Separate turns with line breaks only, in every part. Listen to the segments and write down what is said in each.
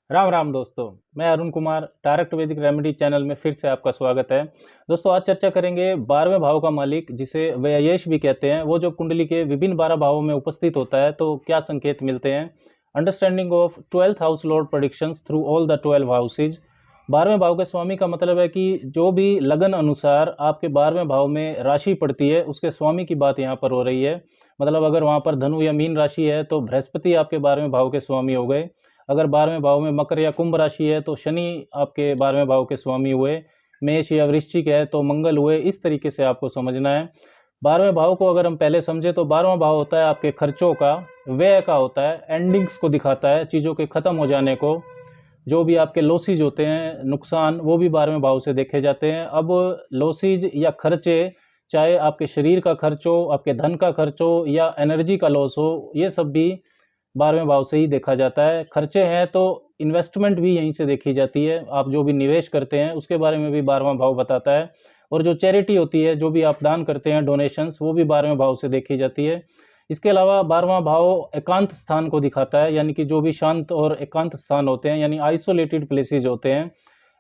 राम राम दोस्तों। मैं अरुण कुमार डायरेक्ट वैदिक रेमेडी चैनल में फिर से आपका स्वागत है। दोस्तों, आज चर्चा करेंगे 12वें भाव का मालिक जिसे व्ययेश भी कहते हैं, वो जो कुंडली के विभिन्न 12 भावों में उपस्थित होता है तो क्या संकेत मिलते हैं। Understanding of 12th house lord predictions through all the 12 houses. 12वें भाव के स्वामी का मतलब है कि जो भी लगन अनुसार आपके 12वें भाव में राशि पड़ती है उसके स्वामी की बात यहाँ पर हो रही है। मतलब अगर वहाँ पर धनु या मीन राशि है तो बृहस्पति आपके 12वें भाव के स्वामी हो गए। अगर 12वें भाव में मकर या कुंभ राशि है तो शनि आपके 12वें भाव के स्वामी हुए। मेष या वृश्चिक है तो मंगल हुए। इस तरीके से आपको समझना है। 12वें भाव को अगर हम पहले समझे तो 12वां भाव होता है आपके खर्चों का, व्यय का होता है, एंडिंग्स को दिखाता है, चीज़ों के खत्म हो जाने को। जो भी आपके लॉसेज होते हैं, नुकसान, वो भी 12वें भाव से देखे जाते हैं। अब लॉसेज या खर्चे, चाहे आपके शरीर का खर्च हो, आपके धन का खर्च हो या एनर्जी का लॉस हो, ये सब भी 12वें भाव से ही देखा जाता है। खर्चे हैं तो इन्वेस्टमेंट भी यहीं से देखी जाती है। आप जो भी निवेश करते हैं उसके बारे में भी 12वां भाव बताता है। और जो चैरिटी होती है, जो भी आप दान करते हैं, डोनेशंस, वो भी 12वें भाव से देखी जाती है। इसके अलावा 12वां भाव एकांत स्थान को दिखाता है, यानी कि जो भी शांत और एकांत स्थान होते हैं, यानी आइसोलेटेड प्लेसेस होते हैं,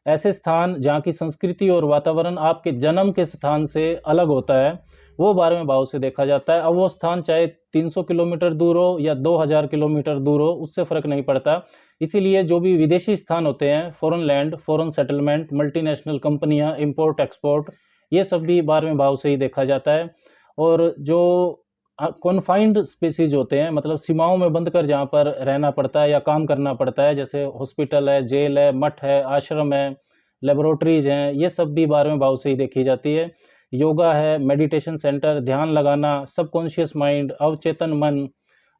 ऐसे स्थान जहाँ की संस्कृति और वातावरण आपके जन्म के स्थान से अलग होता है, वो 12वें भाव से देखा जाता है। अब वो स्थान चाहे 300 किलोमीटर दूर हो या 2000 किलोमीटर दूर हो, उससे फर्क नहीं पड़ता। इसीलिए जो भी विदेशी स्थान होते हैं, foreign land, foreign settlement, multinational कंपनियां, इंपोर्ट एक्सपोर्ट, ये सब भी 12वें भाव से ही देखा जाता है। और जो कॉन्फाइंड स्पेसीज होते हैं, मतलब सीमाओं में बंद कर जहाँ पर रहना पड़ता है या काम करना पड़ता है, जैसे हॉस्पिटल है, जेल है, मठ है, आश्रम है, लेबोरेटरीज हैं, ये सब भी 12वें भाव से ही देखी जाती है। योगा है, मेडिटेशन सेंटर, ध्यान लगाना, सबकॉन्शियस माइंड, अवचेतन मन,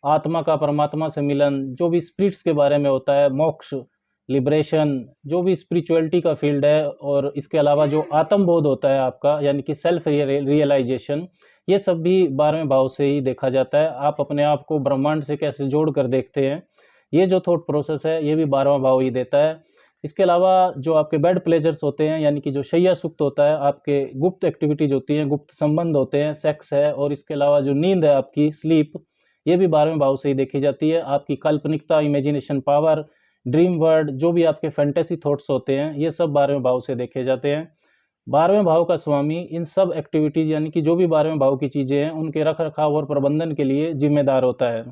आत्मा का परमात्मा से मिलन, जो भी स्पिरिट्स के बारे में होता है, मोक्ष, लिबरेशन, जो भी स्पिरिचुअलिटी का फील्ड है, और इसके अलावा जो आत्मबोध होता है आपका, यानी कि सेल्फ रियलाइजेशन, ये सब भी 12वें भाव से ही देखा जाता है। आप अपने आप को ब्रह्मांड से कैसे जोड़ कर देखते हैं, ये जो थॉट प्रोसेस है, ये भी 12वां भाव ही देता है। इसके अलावा जो आपके बेड प्लेजर्स होते हैं, यानी कि जो शैया सुक्त होता है, आपके गुप्त एक्टिविटीज होती हैं, गुप्त संबंध होते हैं, सेक्स है, और इसके अलावा जो नींद है आपकी, स्लीप, ये भी 12वें भाव से ही देखी जाती है। आपकी काल्पनिकता, इमेजिनेशन पावर, ड्रीम वर्ल्ड, जो भी आपके फैंटेसी थॉट्स होते हैं, ये सब 12वें भाव से देखे जाते हैं। 12वें भाव का स्वामी इन सब एक्टिविटीज, यानी कि जो भी 12वें भाव की चीजें हैं, उनके रख रखाव और प्रबंधन के लिए जिम्मेदार होता है।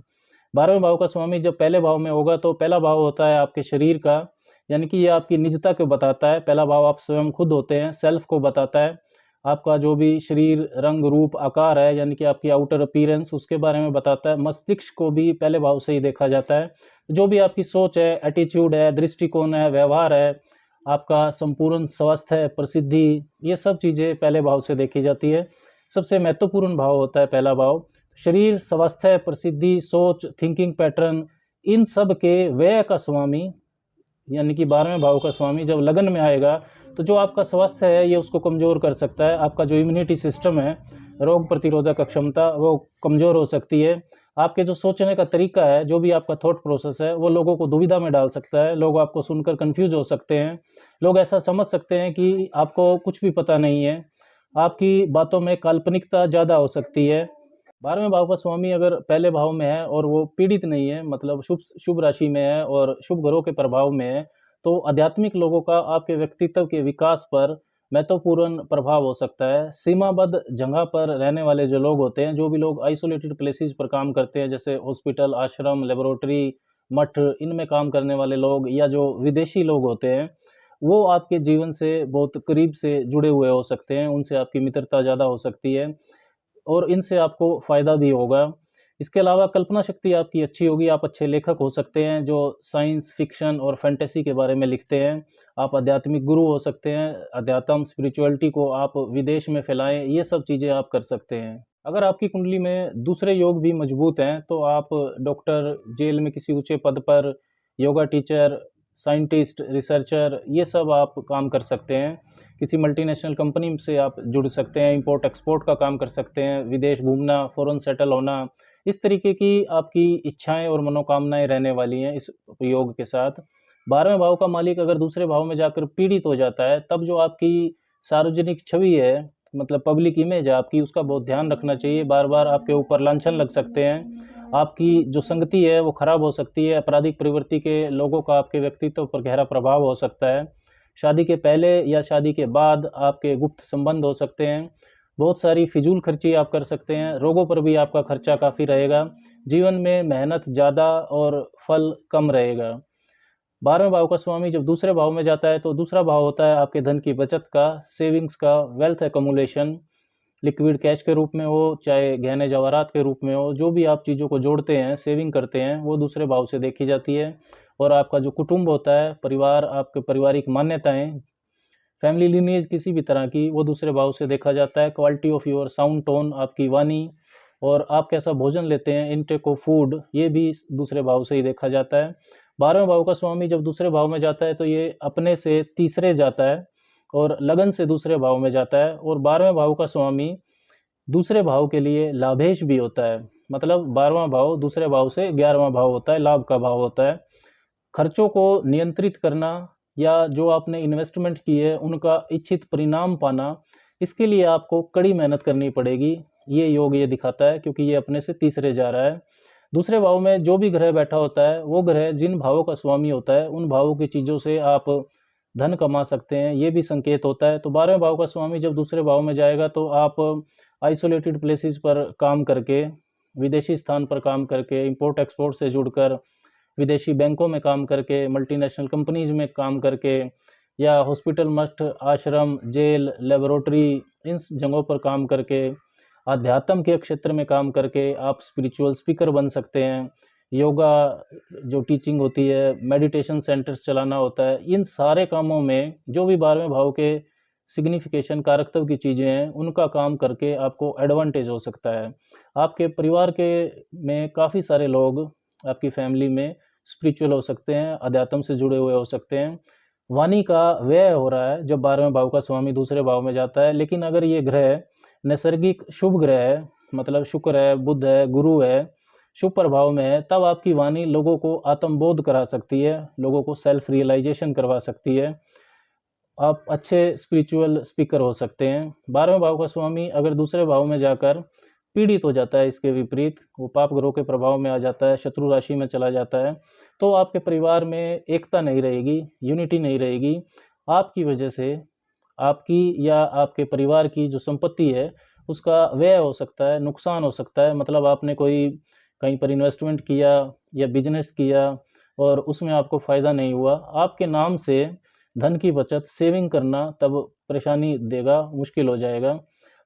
12वें भाव का स्वामी जब पहले भाव में होगा तो पहला भाव होता है आपके शरीर का, यानी कि ये आपकी निजता को बताता है। पहला भाव आप स्वयं खुद होते हैं, सेल्फ को बताता है। आपका जो भी शरीर, रंग, रूप, आकार है, यानी कि आपकी आउटर अपीयरेंस, उसके बारे में बताता है। मस्तिष्क को भी पहले भाव से ही देखा जाता है। जो भी आपकी सोच है, एटीट्यूड है, दृष्टिकोण है, व्यवहार है, आपका संपूर्ण स्वास्थ्य है, प्रसिद्धि, ये सब चीज़ें पहले भाव से देखी जाती है। सबसे महत्वपूर्ण भाव होता है पहला भाव। शरीर, स्वास्थ्य, प्रसिद्धि, सोच, थिंकिंग पैटर्न, इन सब के व्यय का स्वामी, यानी कि 12वें भाव का स्वामी जब लगन में आएगा तो जो आपका स्वास्थ्य है ये उसको कमज़ोर कर सकता है। आपका जो इम्यूनिटी सिस्टम है, रोग प्रतिरोधक क्षमता, वो कमज़ोर हो सकती है। आपके जो सोचने का तरीका है, जो भी आपका थॉट प्रोसेस है, वो लोगों को दुविधा में डाल सकता है। लोग आपको सुनकर कंफ्यूज हो सकते हैं। लोग ऐसा समझ सकते हैं कि आपको कुछ भी पता नहीं है। आपकी बातों में काल्पनिकता ज़्यादा हो सकती है। 12वें भाव का स्वामी अगर पहले भाव में है और वो पीड़ित नहीं है, मतलब शुभ शुभ राशि में है और शुभ ग्रहों के प्रभाव में है, तो आध्यात्मिक लोगों का आपके व्यक्तित्व के विकास पर महत्वपूर्ण प्रभाव हो सकता है। सीमाबद्ध जगह पर रहने वाले जो लोग होते हैं, जो भी लोग आइसोलेटेड प्लेसेस पर काम करते हैं, जैसे हॉस्पिटल, आश्रम, लेबोरेटरी, मठ, इनमें काम करने वाले लोग, या जो विदेशी लोग होते हैं, वो आपके जीवन से बहुत करीब से जुड़े हुए हो सकते हैं। उनसे आपकी मित्रता ज़्यादा हो सकती है और इनसे आपको फ़ायदा भी होगा। इसके अलावा कल्पना शक्ति आपकी अच्छी होगी। आप अच्छे लेखक हो सकते हैं जो साइंस फिक्शन और फैंटेसी के बारे में लिखते हैं। आप आध्यात्मिक गुरु हो सकते हैं। अध्यात्म, स्पिरिचुअलिटी को आप विदेश में फैलाएं, ये सब चीज़ें आप कर सकते हैं। अगर आपकी कुंडली में दूसरे योग भी मजबूत हैं तो आप डॉक्टर, जेल में किसी ऊंचे पद पर, योगा टीचर, साइंटिस्ट, रिसर्चर, ये सब आप काम कर सकते हैं। किसी मल्टीनेशनल कंपनी से आप जुड़ सकते हैं, इंपोर्ट एक्सपोर्ट का काम कर सकते हैं, विदेश घूमना, फॉरेन सेटल होना, इस तरीके की आपकी इच्छाएं और मनोकामनाएं रहने वाली हैं इस योग के साथ। 12वें भाव का मालिक अगर दूसरे भाव में जाकर पीड़ित हो जाता है, तब जो आपकी सार्वजनिक छवि है, मतलब पब्लिक इमेज है आपकी, उसका बहुत ध्यान रखना चाहिए। बार बार आपके ऊपर लांछन लग सकते हैं। आपकी जो संगति है वो खराब हो सकती है, आपराधिक प्रवृत्ति के लोगों का आपके व्यक्तित्व पर गहरा प्रभाव हो सकता है। शादी के पहले या शादी के बाद आपके गुप्त संबंध हो सकते हैं। बहुत सारी फिजूल खर्ची आप कर सकते हैं। रोगों पर भी आपका खर्चा काफ़ी रहेगा। जीवन में मेहनत ज़्यादा और फल कम रहेगा। 12वें भाव का स्वामी जब दूसरे भाव में जाता है तो दूसरा भाव होता है आपके धन की बचत का, सेविंग्स का, वेल्थ एक्युमुलेशन। लिक्विड कैश के रूप में हो, चाहे गहने जवाहरात के रूप में हो, जो भी आप चीज़ों को जोड़ते हैं, सेविंग करते हैं, वो दूसरे भाव से देखी जाती है। और आपका जो कुटुंब होता है, परिवार, आपके पारिवारिक मान्यताएं, फैमिली लिनिएज किसी भी तरह की, वो दूसरे भाव से देखा जाता है। Quality of your sound tone, आपकी वाणी, और आप कैसा भोजन लेते हैं, इनटेक ऑफ फूड, ये भी दूसरे भाव से ही देखा जाता है। 12वें भाव का स्वामी जब दूसरे भाव में जाता है तो ये अपने से तीसरे जाता है और लगन से दूसरे भाव में जाता है। और 12वें भाव का स्वामी दूसरे भाव के लिए लाभेश भी होता है। मतलब 12वां भाव दूसरे भाव से 11वां भाव होता है, लाभ का भाव होता है। खर्चों को नियंत्रित करना या जो आपने इन्वेस्टमेंट की है उनका इच्छित परिणाम पाना, इसके लिए आपको कड़ी मेहनत करनी पड़ेगी। ये योग ये दिखाता है, क्योंकि ये अपने से तीसरे जा रहा है। दूसरे भाव में जो भी ग्रह बैठा होता है, वो ग्रह जिन भावों का स्वामी होता है, उन भावों की चीज़ों से आप धन कमा सकते हैं, ये भी संकेत होता है। तो 12वें भाव का स्वामी जब दूसरे भाव में जाएगा तो आप आइसोलेटेड प्लेसेस पर काम करके, विदेशी स्थान पर काम करके, इंपोर्ट एक्सपोर्ट से जुड़कर, विदेशी बैंकों में काम करके, मल्टीनेशनल कंपनीज में काम करके, या हॉस्पिटल, मठ, आश्रम, जेल, लेबोरेटरी, इन जगहों पर काम करके, अध्यात्म के क्षेत्र में काम करके आप स्पिरिचुअल स्पीकर बन सकते हैं। योगा जो टीचिंग होती है, मेडिटेशन सेंटर्स चलाना होता है, इन सारे कामों में जो भी 12वें भाव के सिग्निफिकेशन कारकत्व की चीज़ें हैं, उनका काम करके आपको एडवांटेज हो सकता है। आपके परिवार के में काफ़ी सारे लोग आपकी फैमिली में स्पिरिचुअल हो सकते हैं, अध्यात्म से जुड़े हुए हो सकते हैं। वाणी का व्यय हो रहा है जब 12वें भाव का स्वामी दूसरे भाव में जाता है, लेकिन अगर ये ग्रह नैसर्गिक शुभ ग्रह है, मतलब शुक्र है, बुध है, गुरु है, शुभ प्रभाव में है, तब आपकी वाणी लोगों को आत्मबोध करा सकती है, लोगों को सेल्फ रियलाइजेशन करवा सकती है। आप अच्छे स्पिरिचुअल स्पीकर हो सकते हैं। 12वें भाव का स्वामी अगर दूसरे भाव में जाकर पीड़ित हो जाता है, इसके विपरीत वो पाप ग्रहों के प्रभाव में आ जाता है, शत्रु राशि में चला जाता है, तो आपके परिवार में एकता नहीं रहेगी, यूनिटी नहीं रहेगी। आपकी वजह से आपकी या आपके परिवार की जो संपत्ति है उसका व्यय हो सकता है, नुकसान हो सकता है। मतलब आपने कोई कहीं पर इन्वेस्टमेंट किया या बिजनेस किया और उसमें आपको फ़ायदा नहीं हुआ, आपके नाम से धन की बचत, सेविंग करना तब परेशानी देगा, मुश्किल हो जाएगा।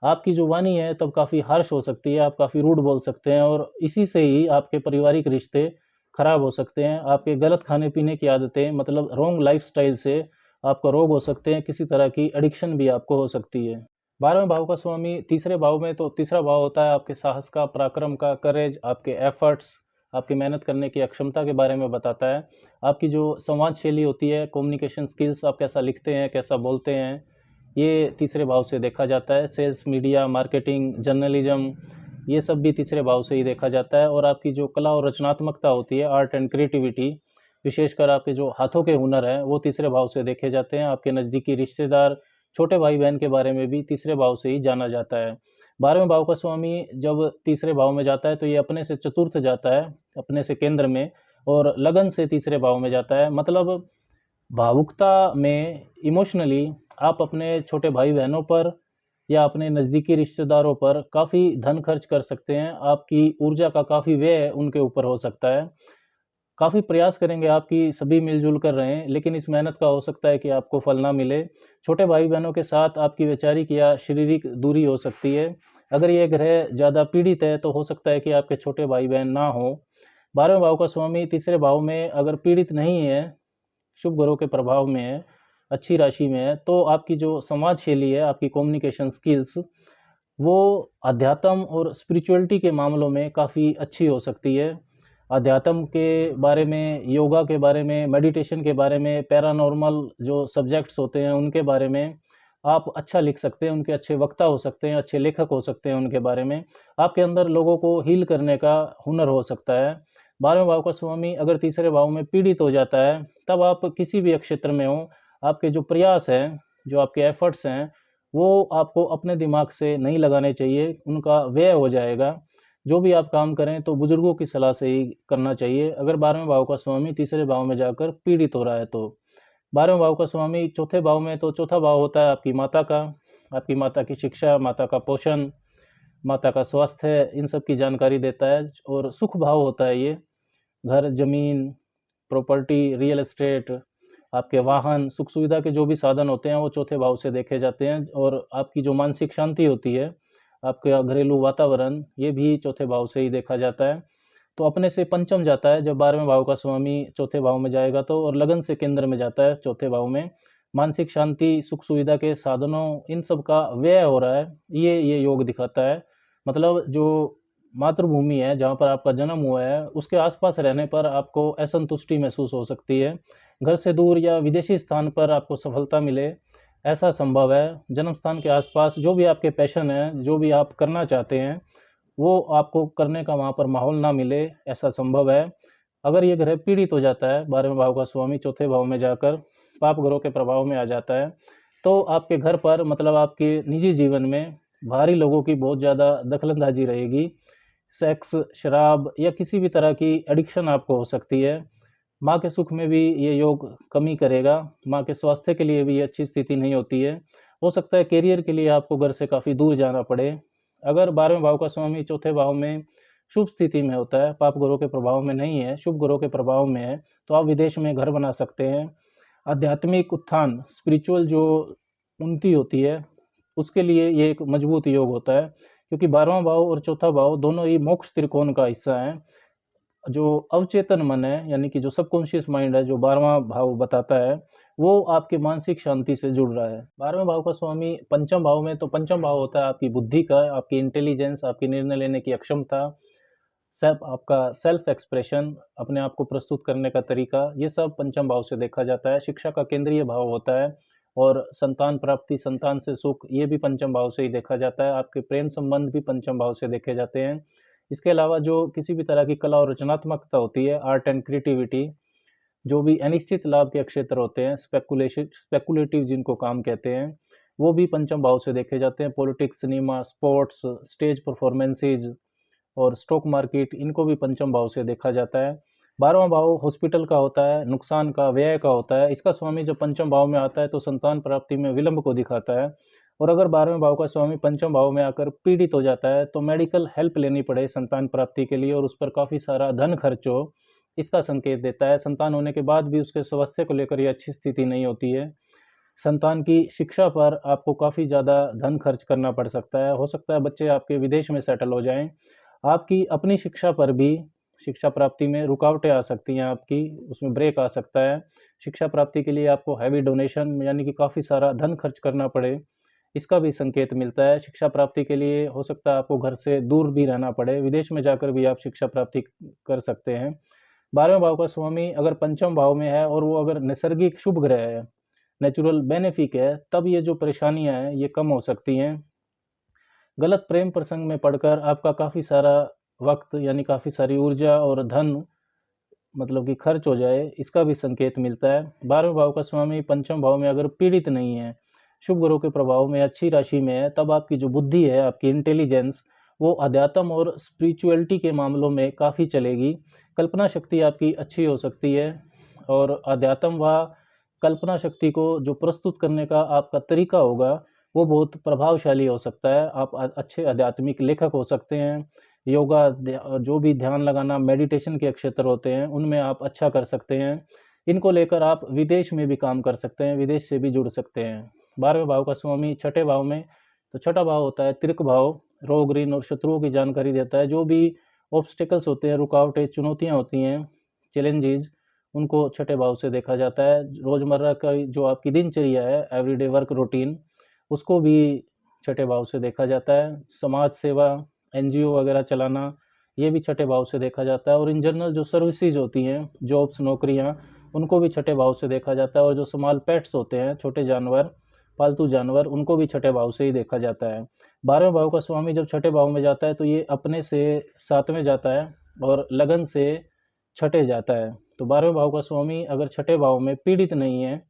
आपकी जो वाणी है तब काफ़ी हार्श हो सकती है, आप काफ़ी रूड बोल सकते हैं, और इसी से ही आपके पारिवारिक रिश्ते खराब हो सकते हैं। आपके गलत खाने पीने की आदतें, मतलब रॉन्ग लाइफस्टाइल से आपको रोग हो सकते हैं, किसी तरह की एडिक्शन भी आपको हो सकती है। 12वें भाव का स्वामी तीसरे भाव में, तो तीसरा भाव होता है आपके साहस का, पराक्रम का, करेज, आपके एफर्ट्स, आपकी मेहनत करने की अक्षमता के बारे में बताता है। आपकी जो संवाद शैली होती है, कम्युनिकेशन स्किल्स, आप कैसा लिखते हैं, कैसा बोलते हैं, ये तीसरे भाव से देखा जाता है। सेल्स, मीडिया, मार्केटिंग, जर्नलिज्म, ये सब भी तीसरे भाव से ही देखा जाता है। और आपकी जो कला और रचनात्मकता होती है, आर्ट एंड क्रिएटिविटी, विशेषकर आपके जो हाथों के हुनर हैं, वो तीसरे भाव से देखे जाते हैं। आपके नज़दीकी रिश्तेदार, छोटे भाई बहन के बारे में भी तीसरे भाव से ही जाना जाता है। 12वें भाव का स्वामी जब तीसरे भाव में जाता है तो ये अपने से चतुर्थ जाता है, अपने से केंद्र में, और लगन से तीसरे भाव में जाता है। मतलब भावुकता में, इमोशनली आप अपने छोटे भाई बहनों पर या अपने नज़दीकी रिश्तेदारों पर काफ़ी धन खर्च कर सकते हैं। आपकी ऊर्जा का काफ़ी व्यय उनके ऊपर हो सकता है। काफ़ी प्रयास करेंगे आप कि सभी मिलजुल कर रहें, लेकिन इस मेहनत का हो सकता है कि आपको फल ना मिले। छोटे भाई बहनों के साथ आपकी वैचारिक या शारीरिक दूरी हो सकती है। अगर ये ग्रह ज़्यादा पीड़ित है तो हो सकता है कि आपके छोटे भाई बहन ना हो। 12वें भाव का स्वामी तीसरे भाव में अगर पीड़ित नहीं है, शुभ ग्रहों के प्रभाव में है, अच्छी राशि में है, तो आपकी जो संवाद शैली है, आपकी कम्युनिकेशन स्किल्स, वो अध्यात्म और स्पिरिचुअलिटी के मामलों में काफ़ी अच्छी हो सकती है। अध्यात्म के बारे में, योगा के बारे में, मेडिटेशन के बारे में, पैरानॉर्मल जो सब्जेक्ट्स होते हैं उनके बारे में आप अच्छा लिख सकते हैं, उनके अच्छे वक्ता हो सकते हैं, अच्छे लेखक हो सकते हैं उनके बारे में। आपके अंदर लोगों को हील करने का हुनर हो सकता है। 12वें भाव का स्वामी अगर तीसरे भाव में पीड़ित हो जाता है, तब आप किसी भी क्षेत्र में हो, आपके जो प्रयास हैं, जो आपके एफर्ट्स हैं, वो आपको अपने दिमाग से नहीं लगाने चाहिए, उनका व्यय हो जाएगा। जो भी आप काम करें तो बुजुर्गों की सलाह से ही करना चाहिए। अगर 12वें भाव का स्वामी तीसरे भाव में जाकर पीड़ित हो रहा है तो 12वें भाव का स्वामी चौथे भाव में, तो चौथा भाव होता है आपकी माता की शिक्षा, माता का पोषण, माता का स्वास्थ्य, इन सब की जानकारी देता है। और सुख भाव होता है ये, घर, जमीन, प्रॉपर्टी, रियल एस्टेट, आपके वाहन, सुख सुविधा के जो भी साधन होते हैं वो चौथे भाव से देखे जाते हैं। और आपकी जो मानसिक शांति होती है, आपका घरेलू वातावरण, ये भी चौथे भाव से ही देखा जाता है। तो अपने से पंचम जाता है जब 12वें भाव का स्वामी चौथे भाव में जाएगा तो, और लगन से केंद्र में जाता है चौथे भाव में। मानसिक शांति, सुख सुविधा के साधनों, इन सब का व्यय हो रहा है, ये योग दिखाता है। मतलब जो मातृभूमि है जहाँ पर आपका जन्म हुआ है उसके आसपास रहने पर आपको असंतुष्टि महसूस हो सकती है। घर से दूर या विदेशी स्थान पर आपको सफलता मिले, ऐसा संभव है। जन्म स्थान के आसपास जो भी आपके पैशन है, जो भी आप करना चाहते हैं, वो आपको करने का वहाँ पर माहौल ना मिले, ऐसा संभव है। अगर ये ग्रह पीड़ित हो जाता है, 12वें भाव का स्वामी चौथे भाव में जाकर पाप ग्रहों के प्रभाव में आ जाता है, तो आपके घर पर, मतलब आपके निजी जीवन में बाहरी लोगों की बहुत ज़्यादा दखलंदाजी रहेगी। सेक्स, शराब या किसी भी तरह की एडिक्शन आपको हो सकती है। माँ के सुख में भी ये योग कमी करेगा। माँ के स्वास्थ्य के लिए भी ये अच्छी स्थिति नहीं होती है। हो सकता है करियर के लिए आपको घर से काफ़ी दूर जाना पड़े। अगर 12वें भाव का स्वामी चौथे भाव में शुभ स्थिति में होता है, पाप ग्रहों के प्रभाव में नहीं है, शुभ ग्रहों के प्रभाव में है, तो आप विदेश में घर बना सकते हैं। आध्यात्मिक उत्थान, स्पिरिचुअल जो उन्नति होती है, उसके लिए ये एक मजबूत योग होता है, क्योंकि 12वां भाव और चौथा भाव दोनों ही मोक्ष त्रिकोण का हिस्सा है। जो अवचेतन मन है, यानी कि जो सबकॉन्शियस माइंड है, जो 12वां भाव बताता है, वो आपकी मानसिक शांति से जुड़ रहा है। 12वें भाव का स्वामी पंचम भाव में, तो पंचम भाव होता है आपकी बुद्धि का, आपकी इंटेलिजेंस, आपकी निर्णय लेने की अक्षमता, आपका सेल्फ एक्सप्रेशन, अपने आप को प्रस्तुत करने का तरीका, ये सब पंचम भाव से देखा जाता है। शिक्षा का केंद्रीय भाव होता है। और संतान प्राप्ति, संतान से सुख, ये भी पंचम भाव से ही देखा जाता है। आपके प्रेम संबंध भी पंचम भाव से देखे जाते हैं। इसके अलावा जो किसी भी तरह की कला और रचनात्मकता होती है, आर्ट एंड क्रिएटिविटी, जो भी अनिश्चित लाभ के क्षेत्र होते हैं, स्पेकुलेटिव जिनको काम कहते हैं, वो भी पंचम भाव से देखे जाते हैं। Politics, cinema, sports, stage performances और स्टॉक मार्केट, इनको भी पंचम भाव से देखा जाता है। 12वां भाव हॉस्पिटल का होता है, नुकसान का, व्यय का होता है। इसका स्वामी जब पंचम भाव में आता है तो संतान प्राप्ति में विलंब को दिखाता है। और अगर 12वें भाव का स्वामी पंचम भाव में आकर पीड़ित हो जाता है तो मेडिकल हेल्प लेनी पड़े संतान प्राप्ति के लिए, और उस पर काफ़ी सारा धन खर्च हो, इसका संकेत देता है। संतान होने के बाद भी उसके स्वास्थ्य को लेकर ये अच्छी स्थिति नहीं होती है। संतान की शिक्षा पर आपको काफ़ी ज़्यादा धन खर्च करना पड़ सकता है। हो सकता है बच्चे आपके विदेश में सेटल हो जाएं। आपकी अपनी शिक्षा पर भी, शिक्षा प्राप्ति में रुकावटें आ सकती हैं, आपकी उसमें ब्रेक आ सकता है। शिक्षा प्राप्ति के लिए आपको हैवी डोनेशन, यानी कि काफ़ी सारा धन खर्च करना पड़े, इसका भी संकेत मिलता है। शिक्षा प्राप्ति के लिए हो सकता है आपको घर से दूर भी रहना पड़े, विदेश में जाकर भी आप शिक्षा प्राप्ति कर सकते हैं। 12वें भाव का स्वामी अगर पंचम भाव में है और वो अगर नैसर्गिक शुभ ग्रह है, नेचुरल बेनिफिक है, तब ये जो परेशानियां हैं ये कम हो सकती हैं। गलत प्रेम प्रसंग में पड़कर आपका काफ़ी सारा वक्त, यानी काफ़ी सारी ऊर्जा और धन, मतलब कि खर्च हो जाए, इसका भी संकेत मिलता है। 12वें भाव का स्वामी पंचम भाव में अगर पीड़ित नहीं है, शुभ ग्रहों के प्रभाव में, अच्छी राशि में है, तब आपकी जो बुद्धि है, आपकी इंटेलिजेंस, वो अध्यात्म और स्पिरिचुअलिटी के मामलों में काफ़ी चलेगी। कल्पना शक्ति आपकी अच्छी हो सकती है, और अध्यात्म व कल्पना शक्ति को जो प्रस्तुत करने का आपका तरीका होगा वो बहुत प्रभावशाली हो सकता है। आप अच्छे आध्यात्मिक लेखक हो सकते हैं। योगा, जो भी ध्यान लगाना, मेडिटेशन के क्षेत्र होते हैं, उनमें आप अच्छा कर सकते हैं। इनको लेकर आप विदेश में भी काम कर सकते हैं, विदेश से भी जुड़ सकते हैं। 12वें भाव का स्वामी छठे भाव में, तो छठा भाव होता है तिर्क भाव, रोग, ऋण और शत्रुओं की जानकारी देता है। जो भी ऑब्स्टिकल्स होते हैं, रुकावटें, चुनौतियाँ होती हैं, चैलेंजेज, उनको छठे भाव से देखा जाता है। रोज़मर्रा का जो आपकी दिनचर्या है, एवरीडे वर्क रूटीन, उसको भी छठे भाव से देखा जाता है। समाज सेवा, एनजीओ वगैरह चलाना, ये भी छठे भाव से देखा जाता है। और इन जनरल जो सर्विसेज होती हैं, जॉब्स, नौकरियां, उनको भी छठे भाव से देखा जाता है। और जो स्मॉल पेट्स होते हैं, छोटे जानवर, पालतू जानवर, उनको भी छठे भाव से ही देखा जाता है। 12वें भाव का स्वामी जब छठे भाव में जाता है तो ये अपने से 7वें जाता है और लगन से छठे जाता है। तो 12वें भाव का स्वामी अगर छठे भाव में पीड़ित नहीं है,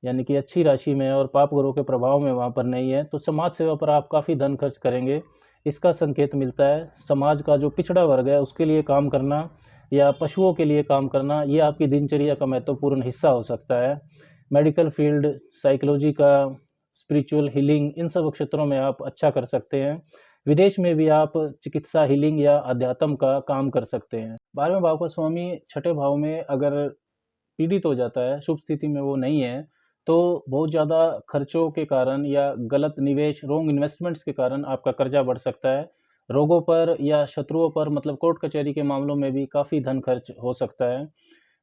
यानी कि अच्छी राशि में और पाप ग्रहों के प्रभाव में वहाँ पर नहीं है, तो समाज सेवा पर आप काफ़ी धन खर्च करेंगे। इसका संकेत मिलता है। समाज का जो पिछड़ा वर्ग है उसके लिए काम करना या पशुओं के लिए काम करना, ये आपकी दिनचर्या का महत्वपूर्ण हिस्सा हो सकता है। मेडिकल फील्ड, साइकोलॉजी का, स्पिरिचुअल हीलिंग, इन सब क्षेत्रों में आप अच्छा कर सकते हैं। विदेश में भी आप चिकित्सा, हीलिंग या अध्यात्म का काम कर सकते हैं। 12वें भाव का स्वामी छठे भाव में अगर पीड़ित हो जाता है, शुभ स्थिति में वो नहीं है, तो बहुत ज़्यादा खर्चों के कारण या गलत निवेश, रॉन्ग इन्वेस्टमेंट्स के कारण आपका कर्जा बढ़ सकता है। रोगों पर या शत्रुओं पर, मतलब कोर्ट कचहरी के मामलों में भी काफ़ी धन खर्च हो सकता है।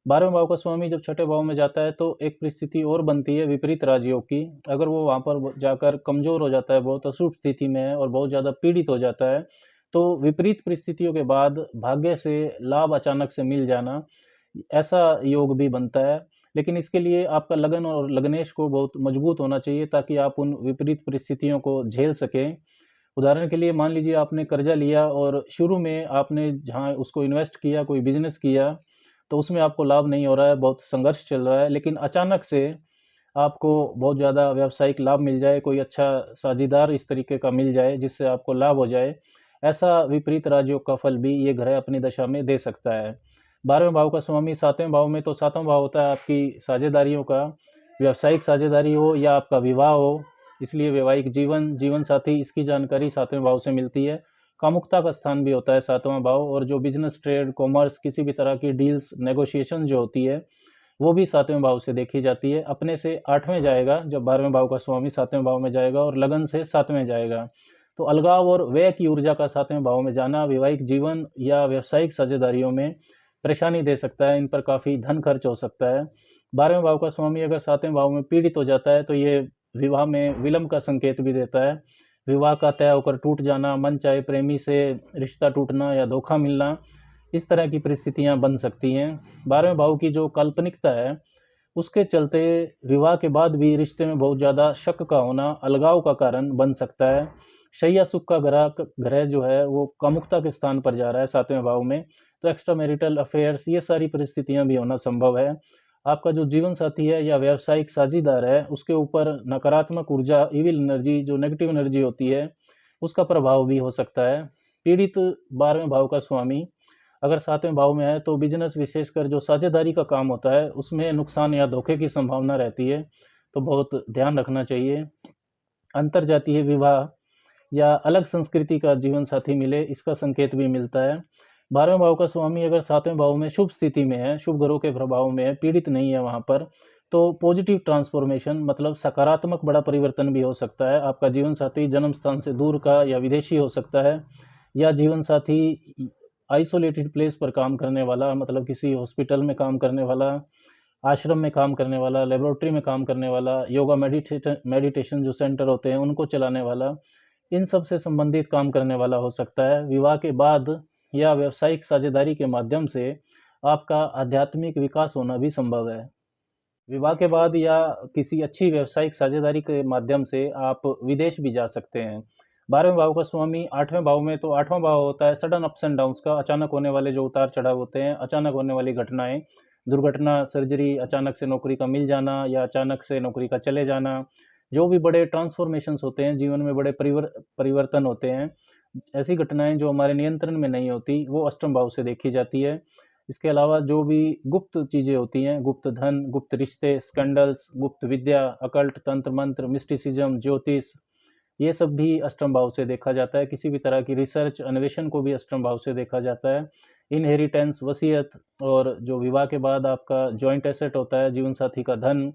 12वें भाव का स्वामी जब छठे भाव में जाता है तो एक परिस्थिति और बनती है विपरीत राजयोग की। अगर वो वहाँ पर जाकर कमज़ोर हो जाता है, बहुत अशुभ स्थिति में है और बहुत ज़्यादा पीड़ित हो जाता है, तो विपरीत परिस्थितियों के बाद भाग्य से लाभ अचानक से मिल जाना, ऐसा योग भी बनता है। लेकिन इसके लिए आपका लगन और लग्नेश को बहुत मजबूत होना चाहिए ताकि आप उन विपरीत परिस्थितियों को झेल सकें। उदाहरण के लिए मान लीजिए आपने कर्जा लिया और शुरू में आपने जहाँ उसको इन्वेस्ट किया, कोई बिजनेस किया, तो उसमें आपको लाभ नहीं हो रहा है, बहुत संघर्ष चल रहा है, लेकिन अचानक से आपको बहुत ज़्यादा व्यावसायिक लाभ मिल जाए, कोई अच्छा साझेदार इस तरीके का मिल जाए जिससे आपको लाभ हो जाए, ऐसा विपरीत राजयोग का फल भी ये ग्रह अपनी दशा में दे सकता है। 12वें भाव का स्वामी 7वें भाव में, तो 7वां भाव होता है आपकी साझेदारियों का, व्यावसायिक साझेदारी हो या आपका विवाह हो, इसलिए वैवाहिक जीवन, जीवन साथी, इसकी जानकारी 7वें भाव से मिलती है। कामुकता का स्थान भी होता है 7वां भाव, और जो बिजनेस, ट्रेड, कॉमर्स, किसी भी तरह की डील्स, नेगोशिएशन जो होती है वो भी 7वें भाव से देखी जाती है। अपने से 8वें जाएगा जब 12वें भाव का स्वामी 7वें भाव में जाएगा, और लगन से 7वें जाएगा। तो अलगाव और व्यय की ऊर्जा का 7वें भाव में जाना वैवाहिक जीवन या व्यावसायिक साझेदारियों में परेशानी दे सकता है, इन पर काफ़ी धन खर्च हो सकता है। 12वें भाव का स्वामी अगर 7वें भाव में पीड़ित हो जाता है तो ये विवाह में विलंब का संकेत भी देता है। विवाह का तय होकर टूट जाना, मन चाहे प्रेमी से रिश्ता टूटना या धोखा मिलना, इस तरह की परिस्थितियां बन सकती हैं। 12वें भाव की जो काल्पनिकता है उसके चलते विवाह के बाद भी रिश्ते में बहुत ज़्यादा शक का होना अलगाव का कारण बन सकता है। शैया सुख का ग्रह ग्रह जो है वो कामुकता के स्थान पर जा रहा है 7वें भाव में, तो एक्स्ट्रा मैरिटल अफेयर्स, ये सारी परिस्थितियां भी होना संभव है। आपका जो जीवन साथी है या व्यावसायिक साझीदार है उसके ऊपर नकारात्मक ऊर्जा, इविल एनर्जी, जो नेगेटिव एनर्जी होती है, उसका प्रभाव भी हो सकता है। पीड़ित 12वें भाव का स्वामी अगर 7वें भाव में है तो बिजनेस, विशेषकर जो साझेदारी का काम होता है उसमें नुकसान या धोखे की संभावना रहती है, तो बहुत ध्यान रखना चाहिए। अंतरजातीय विवाह या अलग संस्कृति का जीवन साथी मिले, इसका संकेत भी मिलता है। 12वें भाव का स्वामी अगर 7वें भाव में शुभ स्थिति में है, शुभ ग्रहों के प्रभाव में है, पीड़ित नहीं है वहाँ पर, तो पॉजिटिव ट्रांसफॉर्मेशन, मतलब सकारात्मक बड़ा परिवर्तन भी हो सकता है। आपका जीवन साथी जन्म स्थान से दूर का या विदेशी हो सकता है, या जीवन साथी आइसोलेटेड प्लेस पर काम करने वाला, मतलब किसी हॉस्पिटल में काम करने वाला, आश्रम में काम करने वाला, लेबोरेटरी में काम करने वाला, योगा मेडिटेशन जो सेंटर होते हैं उनको चलाने वाला, इन सब से संबंधित काम करने वाला हो सकता है। विवाह के बाद या व्यावसायिक साझेदारी के माध्यम से आपका आध्यात्मिक विकास होना भी संभव है। विवाह के बाद या किसी अच्छी व्यावसायिक साझेदारी के माध्यम से आप विदेश भी जा सकते हैं। 12वें भाव का स्वामी 8वें भाव में, तो 8वां भाव होता है सडन अप्स एंड डाउन्स का, अचानक होने वाले जो उतार चढ़ाव होते हैं, अचानक होने वाली घटनाएं, दुर्घटना, सर्जरी, अचानक से नौकरी का मिल जाना या अचानक से नौकरी का चले जाना, जो भी बड़े ट्रांसफॉर्मेशंस होते हैं जीवन में, बड़े परिवर्तन होते हैं, ऐसी घटनाएं जो हमारे नियंत्रण में नहीं होती वो अष्टम भाव से देखी जाती है। इसके अलावा जो भी गुप्त चीज़ें होती हैं, गुप्त धन, गुप्त रिश्ते, स्कैंडल्स, गुप्त विद्या, अकल्ट, तंत्र मंत्र, मिस्टिसिज्म, ज्योतिष, ये सब भी अष्टम भाव से देखा जाता है। किसी भी तरह की रिसर्च, अन्वेषण को भी अष्टम भाव से देखा जाता है। इनहेरिटेंस, वसीयत, और जो विवाह के बाद आपका जॉइंट एसेट होता है, जीवन साथी का धन,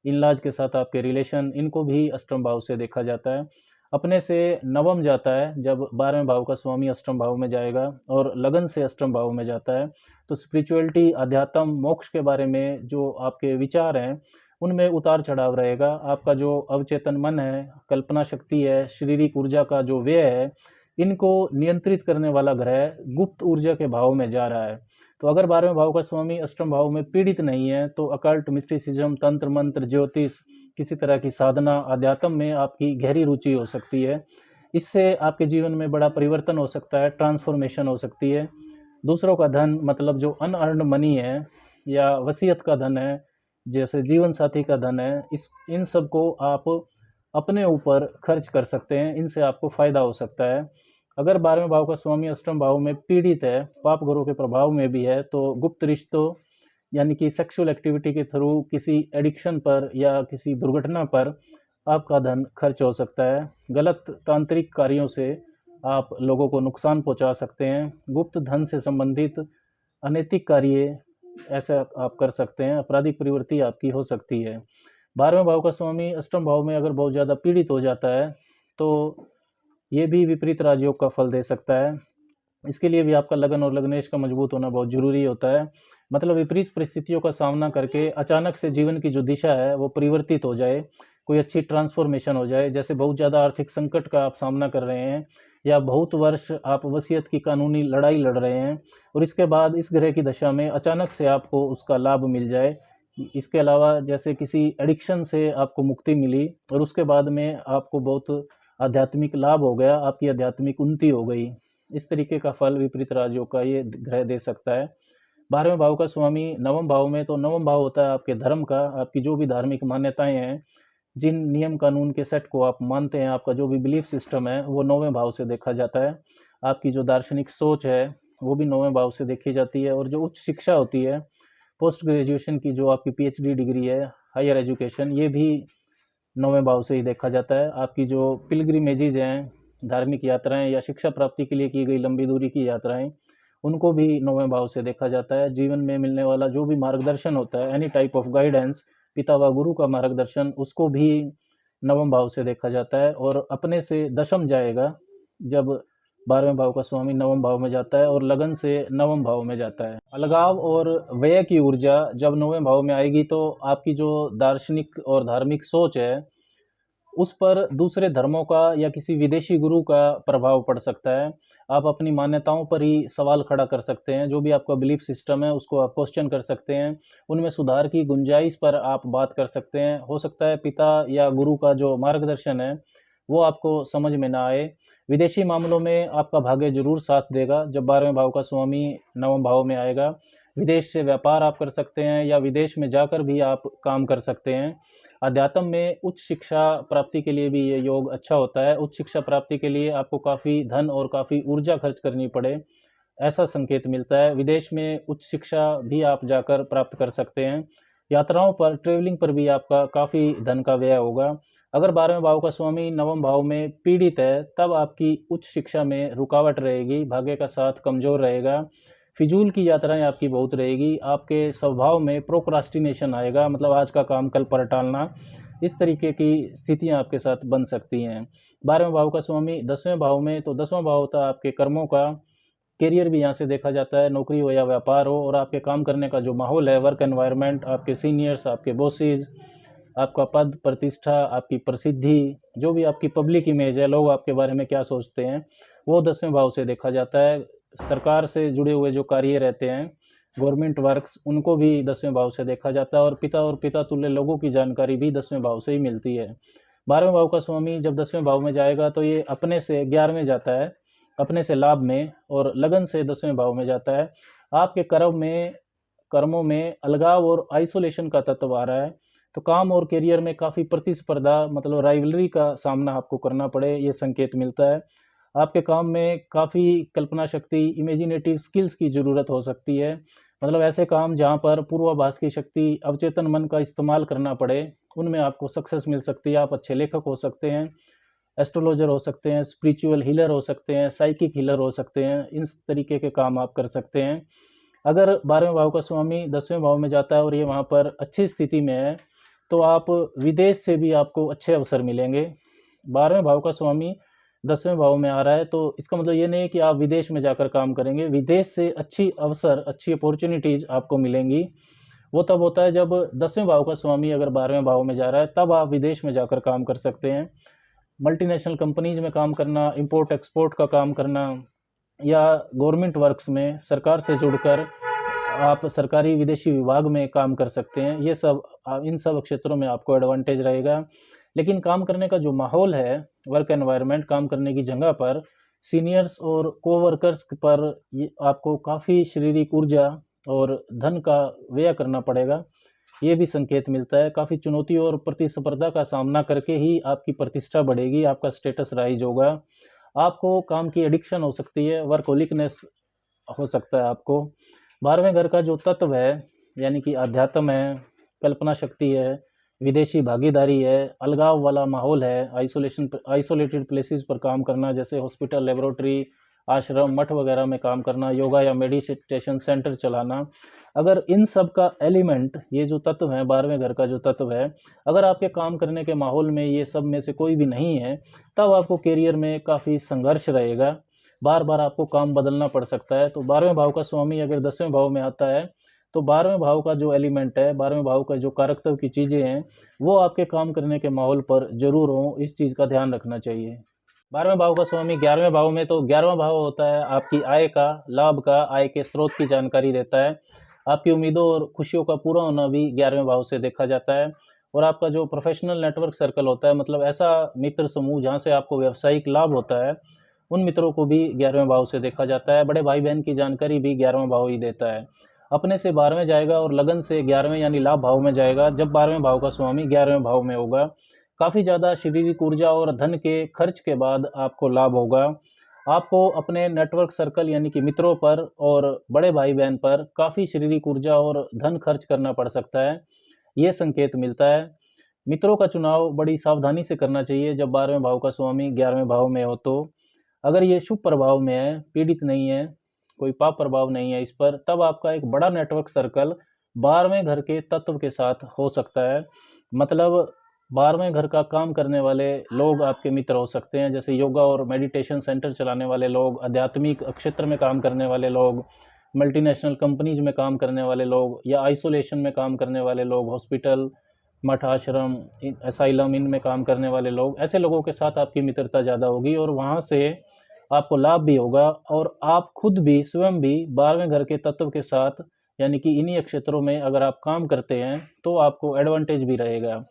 इन-लॉज के साथ आपके रिलेशन, इनको भी अष्टम भाव से देखा जाता है। अपने से नवम जाता है जब 12वें भाव का स्वामी अष्टम भाव में जाएगा, और लगन से अष्टम भाव में जाता है, तो स्पिरिचुअलिटी, अध्यात्म, मोक्ष के बारे में जो आपके विचार हैं उनमें उतार चढ़ाव रहेगा। आपका जो अवचेतन मन है, कल्पना शक्ति है, शारीरिक ऊर्जा का जो व्यय है, इनको नियंत्रित करने वाला ग्रह गुप्त ऊर्जा के भाव में जा रहा है। तो अगर 12वें भाव का स्वामी अष्टम भाव में पीड़ित नहीं है तो अकल्ट, मिस्टिसिज्म, तंत्र मंत्र, ज्योतिष, किसी तरह की साधना, अध्यात्म में आपकी गहरी रुचि हो सकती है। इससे आपके जीवन में बड़ा परिवर्तन हो सकता है, ट्रांसफॉर्मेशन हो सकती है। दूसरों का धन, मतलब जो अनअर्न्ड मनी है या वसीयत का धन है, जैसे जीवन साथी का धन है, इन सब को आप अपने ऊपर खर्च कर सकते हैं, इनसे आपको फ़ायदा हो सकता है। अगर 12वें भाव का स्वामी अष्टम भाव में पीड़ित है, पाप ग्रहों के प्रभाव में भी है, तो गुप्त रिश्तों यानी कि सेक्सुअल एक्टिविटी के थ्रू किसी एडिक्शन पर या किसी दुर्घटना पर आपका धन खर्च हो सकता है। गलत तांत्रिक कार्यों से आप लोगों को नुकसान पहुंचा सकते हैं। गुप्त धन से संबंधित अनैतिक कार्य ऐसा आप कर सकते हैं। आपराधिक प्रवृत्ति आपकी हो सकती है। 12वें भाव का स्वामी अष्टम भाव में अगर बहुत ज़्यादा पीड़ित हो जाता है, तो ये भी विपरीत राजयोग का फल दे सकता है। इसके लिए भी आपका लगन और लग्नेश का मजबूत होना बहुत ज़रूरी होता है। मतलब विपरीत परिस्थितियों का सामना करके अचानक से जीवन की जो दिशा है वो परिवर्तित हो जाए, कोई अच्छी ट्रांसफॉर्मेशन हो जाए। जैसे बहुत ज़्यादा आर्थिक संकट का आप सामना कर रहे हैं, या बहुत वर्ष आप वसीयत की कानूनी लड़ाई लड़ रहे हैं, और इसके बाद इस ग्रह की दशा में अचानक से आपको उसका लाभ मिल जाए। इसके अलावा जैसे किसी एडिक्शन से आपको मुक्ति मिली और उसके बाद में आपको बहुत आध्यात्मिक लाभ हो गया, आपकी आध्यात्मिक उन्नति हो गई। इस तरीके का फल विपरीत राजयोग का ये ग्रह दे सकता है। 12वें भाव का स्वामी नवम भाव में, तो नवम भाव होता है आपके धर्म का, आपकी जो भी धार्मिक मान्यताएं हैं, जिन नियम कानून के सेट को आप मानते हैं, आपका जो भी बिलीफ सिस्टम है, वो 9वें भाव से देखा जाता है। आपकी जो दार्शनिक सोच है वो भी 9वें भाव से देखी जाती है। और जो उच्च शिक्षा होती है, पोस्ट ग्रेजुएशन की जो आपकी पीएचडी डिग्री है, हायर एजुकेशन, ये भी 9वें भाव से ही देखा जाता है। आपकी जो पिलग्रिमेजेज हैं, धार्मिक यात्राएं या शिक्षा प्राप्ति के लिए की गई लंबी दूरी की यात्राएं, उनको भी 9वें भाव से देखा जाता है। जीवन में मिलने वाला जो भी मार्गदर्शन होता है, एनी टाइप ऑफ गाइडेंस, पिता व गुरु का मार्गदर्शन, उसको भी 9वें भाव से देखा जाता है। और अपने से दशम जाएगा जब 12वें भाव का स्वामी 9वें भाव में जाता है, और लगन से 9वें भाव में जाता है। अलगाव और व्यय की ऊर्जा जब 9वें भाव में आएगी, तो आपकी जो दार्शनिक और धार्मिक सोच है, उस पर दूसरे धर्मों का या किसी विदेशी गुरु का प्रभाव पड़ सकता है। आप अपनी मान्यताओं पर ही सवाल खड़ा कर सकते हैं। जो भी आपका बिलीफ सिस्टम है उसको आप क्वेश्चन कर सकते हैं। उनमें सुधार की गुंजाइश पर आप बात कर सकते हैं। हो सकता है पिता या गुरु का जो मार्गदर्शन है वो आपको समझ में ना आए। विदेशी मामलों में आपका भाग्य जरूर साथ देगा जब 12वें भाव का स्वामी 9वें भाव में आएगा। विदेश से व्यापार आप कर सकते हैं, या विदेश में जाकर भी आप काम कर सकते हैं। अध्यात्म में उच्च शिक्षा प्राप्ति के लिए भी ये योग अच्छा होता है। उच्च शिक्षा प्राप्ति के लिए आपको काफ़ी धन और काफ़ी ऊर्जा खर्च करनी पड़े, ऐसा संकेत मिलता है। विदेश में उच्च शिक्षा भी आप जाकर प्राप्त कर सकते हैं। यात्राओं पर, ट्रेवलिंग पर भी आपका काफ़ी धन का व्यय होगा। अगर 12वें भाव का स्वामी 9वें भाव में पीड़ित है, तब आपकी उच्च शिक्षा में रुकावट रहेगी, भाग्य का साथ कमज़ोर रहेगा, फिजूल की यात्राएं आपकी बहुत रहेगी। आपके स्वभाव में प्रोक्रास्टिनेशन आएगा, मतलब आज का काम कल पर टालना। इस तरीके की स्थितियां आपके साथ बन सकती हैं। 12वें भाव का स्वामी 10वें भाव में, तो 10वां भाव होता है आपके कर्मों का। करियर भी यहाँ से देखा जाता है, नौकरी हो या व्यापार हो, और आपके काम करने का जो माहौल है, वर्क एनवायरनमेंट, आपके सीनियर्स, आपके बॉसेज, आपका पद प्रतिष्ठा, आपकी प्रसिद्धि, जो भी आपकी पब्लिक इमेज है, लोग आपके बारे में क्या सोचते हैं, वो 10वें भाव से देखा जाता है। सरकार से जुड़े हुए जो कार्य रहते हैं, गवर्नमेंट वर्क्स, उनको भी 10वें भाव से देखा जाता है। और पिता तुल्य लोगों की जानकारी भी 10वें भाव से ही मिलती है। 12वें भाव का स्वामी जब 10वें भाव में जाएगा, तो ये अपने से 11वें जाता है, अपने से लाभ में, और लगन से 10वें भाव में जाता है। आपके कर्मों में अलगाव और आइसोलेशन का तत्व आ रहा है। तो काम और करियर में काफ़ी प्रतिस्पर्धा, मतलब राइवलरी का सामना आपको करना पड़े, ये संकेत मिलता है। आपके काम में काफ़ी कल्पना शक्ति, इमेजिनेटिव स्किल्स की ज़रूरत हो सकती है। मतलब ऐसे काम जहाँ पर पूर्वाभास की शक्ति, अवचेतन मन का इस्तेमाल करना पड़े, उनमें आपको सक्सेस मिल सकती है। आप अच्छे लेखक हो सकते हैं, एस्ट्रोलॉजर हो सकते हैं, स्पिरिचुअल हीलर हो सकते हैं, साइकिक हीलर हो सकते हैं। इन तरीके के काम आप कर सकते हैं। अगर 12वें भाव का स्वामी 10वें भाव में जाता है और ये वहाँ पर अच्छी स्थिति में है, तो आप विदेश से भी आपको अच्छे अवसर मिलेंगे। 12वें भाव का स्वामी 10वें भाव में आ रहा है, तो इसका मतलब ये नहीं है कि आप विदेश में जाकर काम करेंगे। विदेश से अच्छी अवसर, अच्छी अपॉर्चुनिटीज़ आपको मिलेंगी। वो तब होता है जब 10वें भाव का स्वामी अगर 12वें भाव में जा रहा है, तब आप विदेश में जाकर काम कर सकते हैं। मल्टीनेशनल कंपनीज में काम करना, इंपोर्ट एक्सपोर्ट का काम करना, या गवर्नमेंट वर्क्स में सरकार से जुड़कर आप सरकारी विदेशी विभाग में काम कर सकते हैं। ये सब, इन सब क्षेत्रों में आपको एडवांटेज रहेगा। लेकिन काम करने का जो माहौल है, वर्क एनवायरनमेंट, काम करने की जगह पर सीनियर्स और कोवर्कर्स पर ये आपको काफ़ी शारीरिक ऊर्जा और धन का व्यय करना पड़ेगा, ये भी संकेत मिलता है। काफ़ी चुनौतियों और प्रतिस्पर्धा का सामना करके ही आपकी प्रतिष्ठा बढ़ेगी, आपका स्टेटस राइज होगा। आपको काम की एडिक्शन हो सकती है, वर्कहोलिकनेस हो सकता है आपको। 12वें घर का जो तत्व है, यानी कि अध्यात्म है, कल्पना शक्ति है, विदेशी भागीदारी है, अलगाव वाला माहौल है, आइसोलेटेड प्लेसेस पर काम करना, जैसे हॉस्पिटल, लेबोरेटरी, आश्रम, मठ वगैरह में काम करना, योगा या मेडिटेशन सेंटर चलाना। अगर इन सब का एलिमेंट, ये जो तत्व है, 12वें घर का जो तत्व है, अगर आपके काम करने के माहौल में ये सब में से कोई भी नहीं है, तब आपको करियर में काफ़ी संघर्ष रहेगा। बार बार आपको काम बदलना पड़ सकता है। तो 12वें भाव का स्वामी अगर 10वें भाव में आता है, तो 12वें भाव का जो एलिमेंट है, 12वें भाव का जो कारकत्व की चीज़ें हैं, वो आपके काम करने के माहौल पर ज़रूर हों, इस चीज़ का ध्यान रखना चाहिए। 12वें भाव का स्वामी 11वें भाव में, तो 11वां भाव होता है आपकी आय का, लाभ का, आय के स्रोत की जानकारी देता है। आपकी उम्मीदों और खुशियों का पूरा होना भी 11वें भाव से देखा जाता है। और आपका जो प्रोफेशनल नेटवर्क सर्कल होता है, मतलब ऐसा मित्र समूह जहाँ से आपको व्यावसायिक लाभ होता है, उन मित्रों को भी 11वें भाव से देखा जाता है। बड़े भाई बहन की जानकारी भी 11वां भाव ही देता है। अपने से 12वें जाएगा और लगन से 11वें यानी लाभ भाव में जाएगा, जब 12वें भाव का स्वामी 11वें भाव में होगा। काफ़ी ज़्यादा शारीरिक ऊर्जा और धन के खर्च के बाद आपको लाभ होगा। आपको अपने नेटवर्क सर्कल यानी कि मित्रों पर और बड़े भाई बहन पर काफ़ी शारीरिक ऊर्जा और धन खर्च करना पड़ सकता है, ये संकेत मिलता है। मित्रों का चुनाव बड़ी सावधानी से करना चाहिए जब 12वें भाव का स्वामी 11वें भाव में हो तो। अगर ये शुभ प्रभाव में है, पीड़ित नहीं है, कोई पाप प्रभाव नहीं है इस पर, तब आपका एक बड़ा नेटवर्क सर्कल 12वें घर के तत्व के साथ हो सकता है। मतलब 12वें घर का काम करने वाले लोग आपके मित्र हो सकते हैं, जैसे योगा और मेडिटेशन सेंटर चलाने वाले लोग, आध्यात्मिक क्षेत्र में काम करने वाले लोग, मल्टीनेशनल कंपनीज में काम करने वाले लोग, या आइसोलेशन में काम करने वाले लोग, हॉस्पिटल, मठ, आश्रम, असाइलम, इनमें काम करने वाले लोग, ऐसे लोगों के साथ आपकी मित्रता ज़्यादा होगी और वहाँ से आपको लाभ भी होगा। और आप खुद भी, स्वयं भी 12वें घर के तत्व के साथ, यानी कि इन्हीं क्षेत्रों में अगर आप काम करते हैं, तो आपको एडवांटेज भी रहेगा।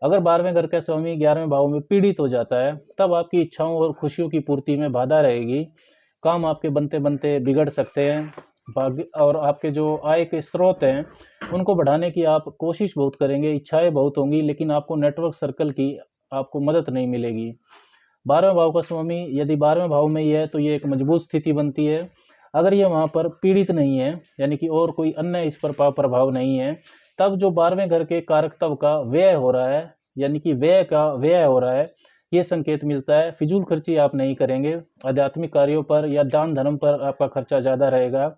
अगर 12वें घर का स्वामी 11वें भाव में पीड़ित हो जाता है, तब आपकी इच्छाओं और खुशियों की पूर्ति में बाधा रहेगी। काम आपके बनते-बनते बिगड़ सकते हैं। भाग्य और आपके जो आय के स्रोत हैं, उनको बढ़ाने की आप कोशिश बहुत करेंगे, इच्छाएँ बहुत होंगी, लेकिन आपको नेटवर्क सर्कल की आपको मदद नहीं मिलेगी। 12वें भाव का स्वामी यदि 12वें भाव में ही है, तो ये एक मजबूत स्थिति बनती है। अगर ये वहाँ पर पीड़ित नहीं है, यानी कि और कोई अन्य इस पर प्रभाव नहीं है, तब जो 12वें घर के कारकत्व का व्यय हो रहा है, यानी कि व्यय का व्यय हो रहा है, ये संकेत मिलता है। फिजूल खर्ची आप नहीं करेंगे। आध्यात्मिक कार्यों पर या दान धर्म पर आपका खर्चा ज़्यादा रहेगा।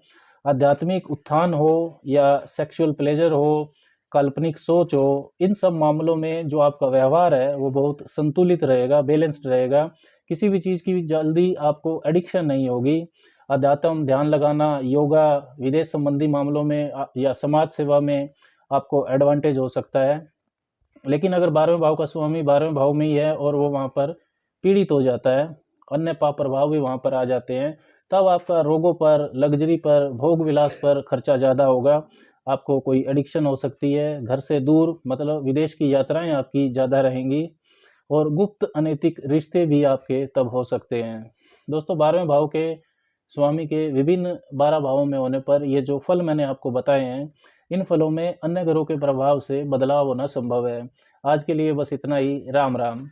आध्यात्मिक उत्थान हो या सेक्सुअल प्लेजर हो, काल्पनिक सोच हो, इन सब मामलों में जो आपका व्यवहार है वो बहुत संतुलित रहेगा, बैलेंस्ड रहेगा। किसी भी चीज़ की जल्दी आपको एडिक्शन नहीं होगी। अध्यात्म, ध्यान लगाना, योगा, विदेश संबंधी मामलों में या समाज सेवा में आपको एडवांटेज हो सकता है। लेकिन अगर 12वें भाव का स्वामी 12वें भाव में ही है और वो वहाँ पर पीड़ित हो जाता है, अन्य पाप प्रभाव भी वहाँ पर आ जाते हैं, तब आपका रोगों पर, लग्जरी पर, भोग विलास पर खर्चा ज़्यादा होगा। आपको कोई एडिक्शन हो सकती है, घर से दूर, मतलब विदेश की यात्राएं आपकी ज़्यादा रहेंगी और गुप्त अनैतिक रिश्ते भी आपके तब हो सकते हैं। दोस्तों, 12वें भाव के स्वामी के विभिन्न 12 भावों में होने पर ये जो फल मैंने आपको बताए हैं, इन फलों में अन्य ग्रहों के प्रभाव से बदलाव होना संभव है। आज के लिए बस इतना ही। राम राम।